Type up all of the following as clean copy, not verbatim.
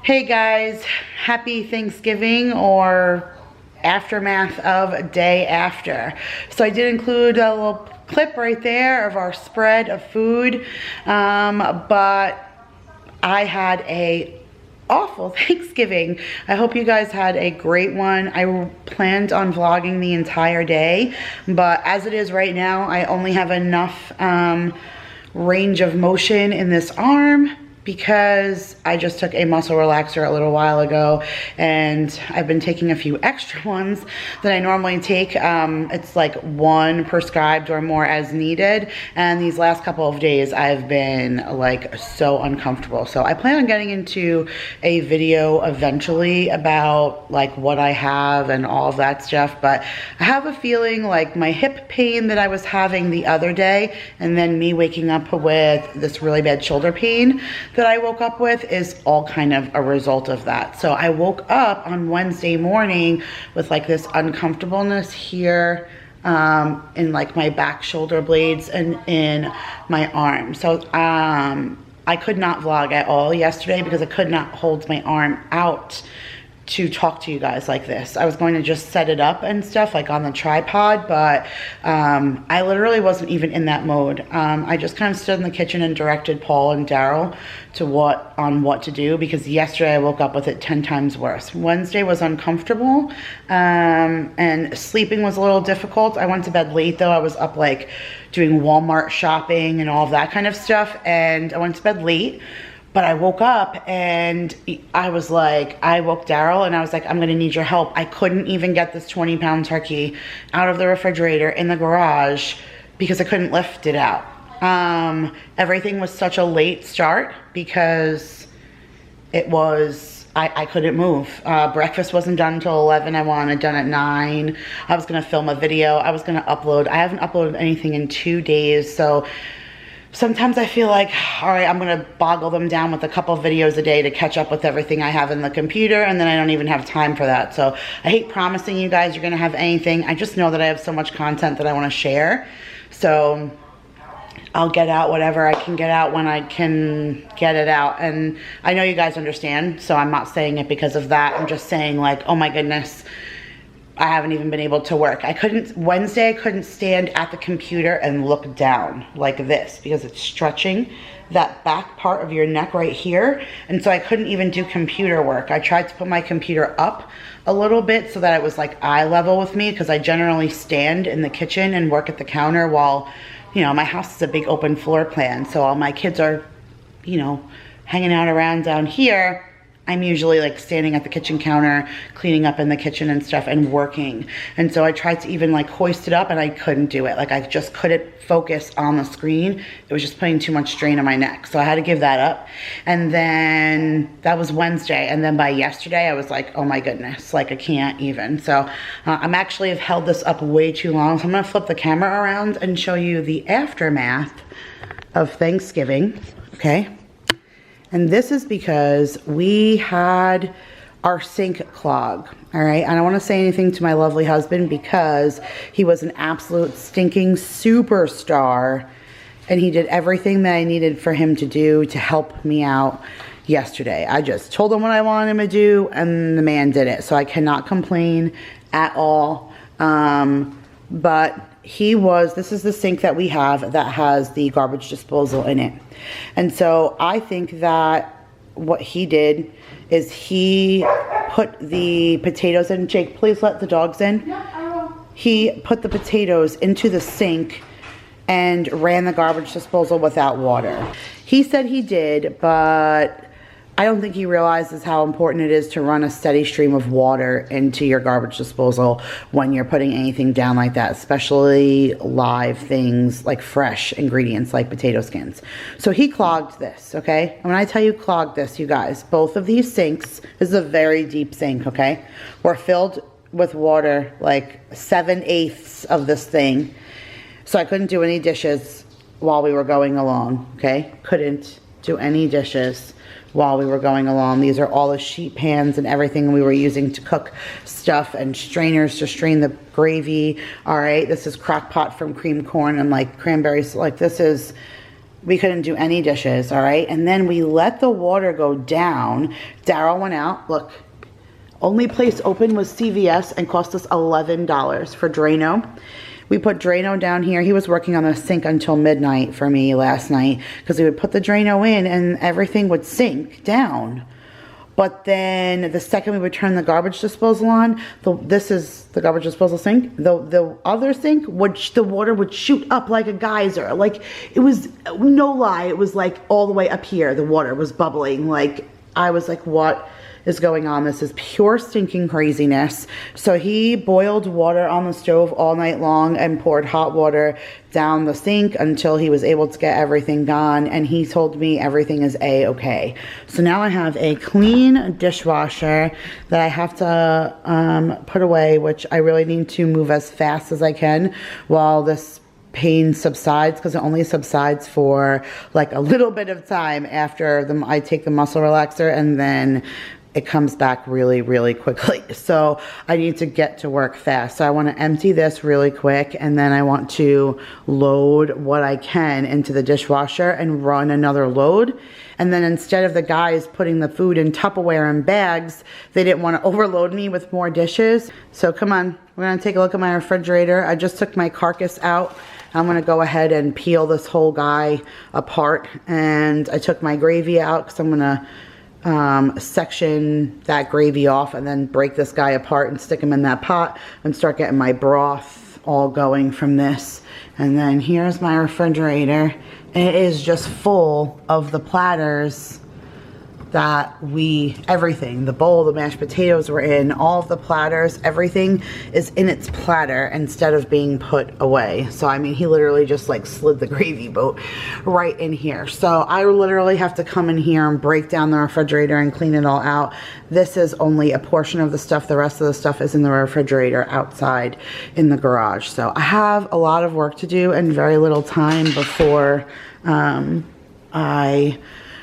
Hey guys, happy Thanksgiving or aftermath of day after. So I did include a little clip right there of our spread of food, but I had a awful Thanksgiving. I hope you guys had a great one. I planned on vlogging the entire day, but as it is right now, I only have enough range of motion in this arm because I just took a muscle relaxer a little while ago, and I've been taking a few extra ones that I normally take. It's like one prescribed or more as needed, and these last couple of days I've been like so uncomfortable. So I plan on getting into a video eventually about like what I have and all of that stuff, but I have a feeling like my hip pain that I was having the other day and then me waking up with this really bad shoulder pain that I woke up with is all kind of a result of that. So I woke up on Wednesday morning with like this uncomfortableness here in like my back shoulder blades and in my arm. So I could not vlog at all yesterday because I could not hold my arm out to talk to you guys like this. I was going to just set it up and stuff like on the tripod, but I literally wasn't even in that mode. I just kind of stood in the kitchen and directed Paul and Daryl to what to do, because yesterday I woke up with it 10 times worse. Wednesday was uncomfortable, and sleeping was a little difficult. I went to bed late though. I was up like doing Walmart shopping and all of that kind of stuff, and I went to bed late. But I woke up and I was like, I woke Daryl and I was like, I'm gonna need your help. I couldn't even get this 20-pound turkey out of the refrigerator in the garage because I couldn't lift it out. Everything was such a late start because it was, I couldn't move. Breakfast wasn't done until 11. I wanted it done at 9. I was gonna film a video. I was gonna upload. I haven't uploaded anything in 2 days, so sometimes I feel like, all right, I'm gonna boggle them down with a couple videos a day to catch up with everything I have in the computer, and then I don't even have time for that. So I hate promising you guys you're gonna have anything. I just know that I have so much content that I wanna share. So I'll get out whatever I can get out when I can get it out. And I know you guys understand, so I'm not saying it because of that. I'm just saying like, oh my goodness, I haven't even been able to work. Wednesday I couldn't stand at the computer and look down like this because it's stretching that back part of your neck right here. And so I couldn't even do computer work. I tried to put my computer up a little bit so that it was like eye level with me, because I generally stand in the kitchen and work at the counter while, you know, my house is a big open floor plan. So all my kids are, you know, hanging out around down here. I'm usually like standing at the kitchen counter, cleaning up in the kitchen and stuff and working. And so I tried to even like hoist it up and I couldn't do it. Like I just couldn't focus on the screen. It was just putting too much strain on my neck. So I had to give that up. And then that was Wednesday. And then by yesterday I was like, oh my goodness, like I can't even. So I'm actually have held this up way too long. So I'm gonna flip the camera around and show you the aftermath of Thanksgiving, okay? And this is because we had our sink clog, all right? I don't want to say anything to my lovely husband because he was an absolute stinking superstar, and he did everything that I needed for him to do to help me out yesterday. I just told him what I wanted him to do, and the man did it. So I cannot complain at all. But this is the sink that we have that has the garbage disposal in it. And so I think that what he did is he put the potatoes in. Jake, please let the dogs in. No, I won't. He put the potatoes into the sink and ran the garbage disposal without water. He said he did, but I don't think he realizes how important it is to run a steady stream of water into your garbage disposal when you're putting anything down like that, especially live things like fresh ingredients like potato skins. So he clogged this, okay? And when I tell you clogged this, you guys, both of these sinks, this is a very deep sink, okay? Were filled with water, like 7/8 of this thing. So I couldn't do any dishes while we were going along, okay? Couldn't do any dishes while we were going along. These are all the sheet pans and everything we were using to cook stuff, and strainers to strain the gravy. All right, this is crock pot from cream corn and like cranberries. Like this is we couldn't do any dishes, all right? And then we let the water go down. Daryl went out, look. Only place open was CVS and cost us $11 for Drano. We put Drano down here. He was working on the sink until midnight for me last night because we would put the Drano in and everything would sink down. But then the second we would turn the garbage disposal on, this is the garbage disposal sink, the other sink, the water would shoot up like a geyser. Like, it was, no lie, it was like all the way up here. The water was bubbling. Like, I was like, what is going on? This is pure stinking craziness. So he boiled water on the stove all night long and poured hot water down the sink until he was able to get everything gone, and he told me everything is a-okay. So now I have a clean dishwasher that I have to put away, which I really need to move as fast as I can while this pain subsides, because it only subsides for like a little bit of time after I take the muscle relaxer, and then it comes back really, really quickly. So I need to get to work fast. So I want to empty this really quick, and then I want to load what I can into the dishwasher and run another load. And then instead of the guys putting the food in Tupperware and bags, they didn't want to overload me with more dishes. So come on, we're going to take a look at my refrigerator. I just took my carcass out. I'm going to go ahead and peel this whole guy apart. And I took my gravy out because I'm going to section that gravy off and then break this guy apart and stick him in that pot and start getting my broth all going from this. And then here's my refrigerator. It is just full of the platters that everything, the bowl, the mashed potatoes were in, all of the platters, everything is in its platter instead of being put away. So, I mean, he literally just like slid the gravy boat right in here. So I literally have to come in here and break down the refrigerator and clean it all out. This is only a portion of the stuff. The rest of the stuff is in the refrigerator outside in the garage. So I have a lot of work to do and very little time before I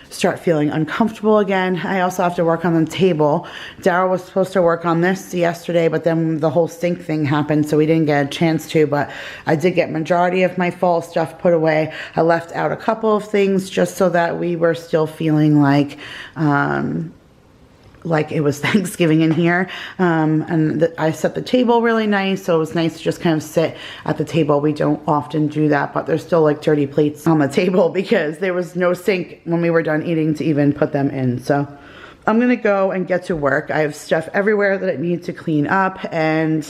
start feeling uncomfortable again. I also have to work on the table. Daryl was supposed to work on this yesterday, but then the whole sink thing happened, so we didn't get a chance to, but I did get majority of my fall stuff put away. I left out a couple of things just so that we were still feeling like it was Thanksgiving in here. And I set the table really nice, so it was nice to just kind of sit at the table. We don't often do that, but there's still like dirty plates on the table because there was no sink when we were done eating to even put them in. So I'm gonna go and get to work. I have stuff everywhere that I need to clean up, and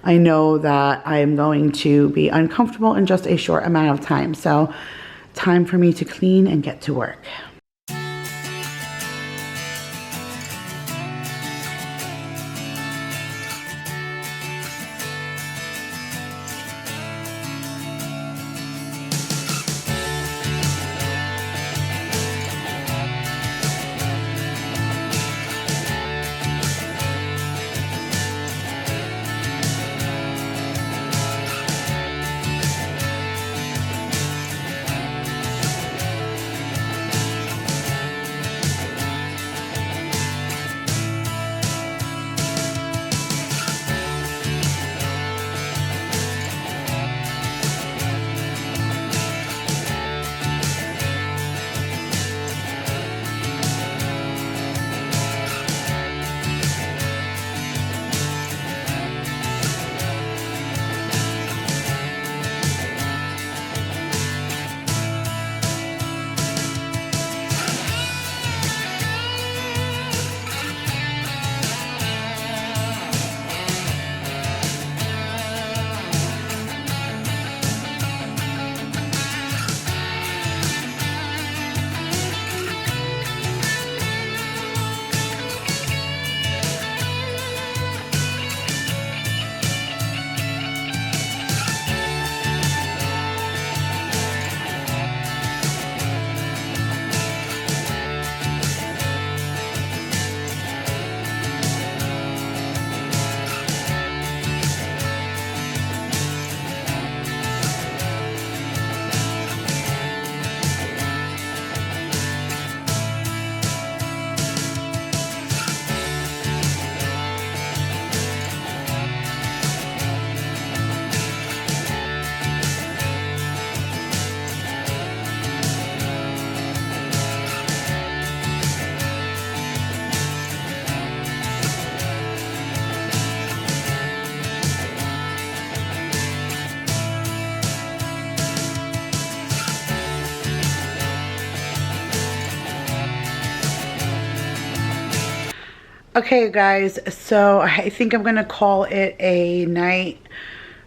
I know that I am going to be uncomfortable in just a short amount of time. So time for me to clean and get to work. Okay guys, so I think I'm gonna call it a night.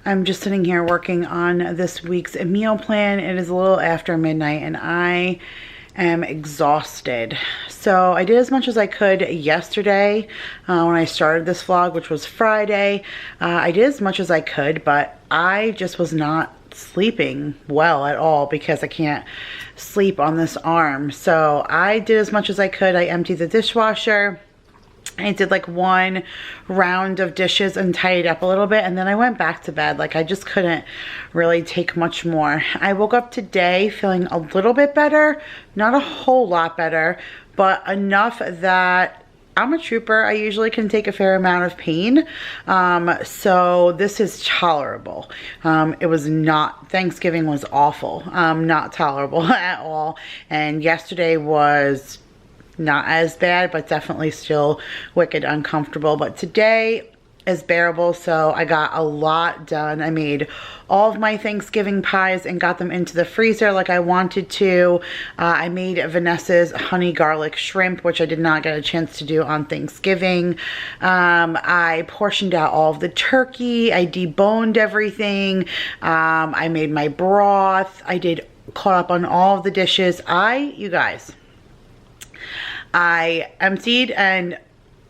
I'm just sitting here working on this week's meal plan. It is a little after midnight and I am exhausted. So I did as much as I could yesterday when I started this vlog, which was Friday. I did as much as I could, but I just was not sleeping well at all because I can't sleep on this arm. So I did as much as I could. I emptied the dishwasher. I did like one round of dishes and tidied up a little bit, and then I went back to bed. Like I just couldn't really take much more. I woke up today feeling a little bit better, not a whole lot better, but enough that I'm a trooper. I usually can take a fair amount of pain. So this is tolerable. It was not, Thanksgiving was awful. Not tolerable at all. And yesterday was not as bad, but definitely still wicked uncomfortable. But today is bearable, so I got a lot done. I made all of my Thanksgiving pies and got them into the freezer like I wanted to. I made Vanessa's honey garlic shrimp, which I did not get a chance to do on Thanksgiving. I portioned out all of the turkey. I deboned everything. I made my broth. I did caught up on all of the dishes. You guys, I emptied and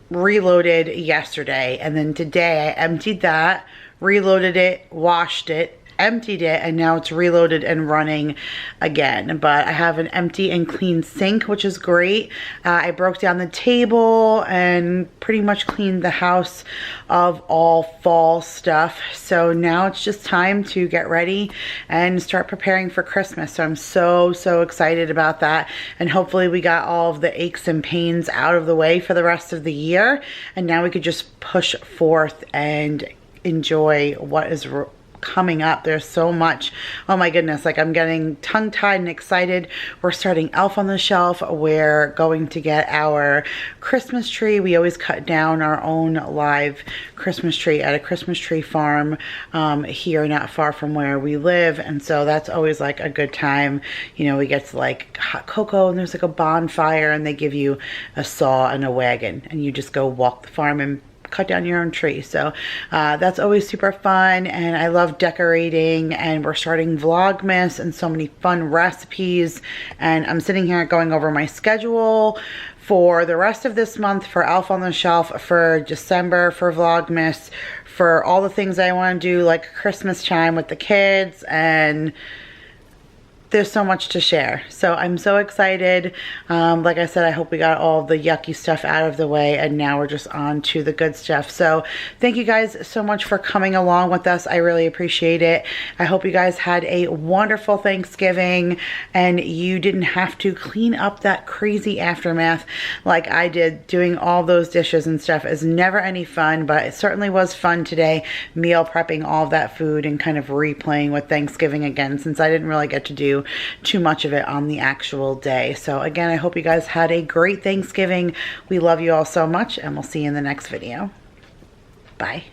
reloaded yesterday, and then today I emptied that, reloaded it, washed it, emptied it, and now it's reloaded and running again. But I have an empty and clean sink, which is great. I broke down the table and pretty much cleaned the house of all fall stuff. So now it's just time to get ready and start preparing for Christmas. So I'm so excited about that, and hopefully we got all of the aches and pains out of the way for the rest of the year, and now we could just push forth and enjoy what is coming up. There's so much. Oh my goodness, like I'm getting tongue-tied and excited. We're starting Elf on the Shelf. We're going to get our Christmas tree. We always cut down our own live Christmas tree at a Christmas tree farm here not far from where we live, and so that's always like a good time. You know, we get to like hot cocoa and there's like a bonfire, and they give you a saw and a wagon and you just go walk the farm and cut down your own tree. So that's always super fun, and I love decorating, and we're starting Vlogmas and so many fun recipes. And I'm sitting here going over my schedule for the rest of this month for Elf on the Shelf, for December for Vlogmas, for all the things I want to do like Christmas time with the kids, and there's so much to share. So I'm so excited. Like I said, I hope we got all the yucky stuff out of the way, and now we're just on to the good stuff. So thank you guys so much for coming along with us. I really appreciate it. I hope you guys had a wonderful Thanksgiving and you didn't have to clean up that crazy aftermath like I did. Doing all those dishes and stuff is never any fun, but it certainly was fun today, meal prepping all of that food and kind of replaying with Thanksgiving again, since I didn't really get to do too much of it on the actual day. So again, I hope you guys had a great Thanksgiving. We love you all so much, and we'll see you in the next video. Bye.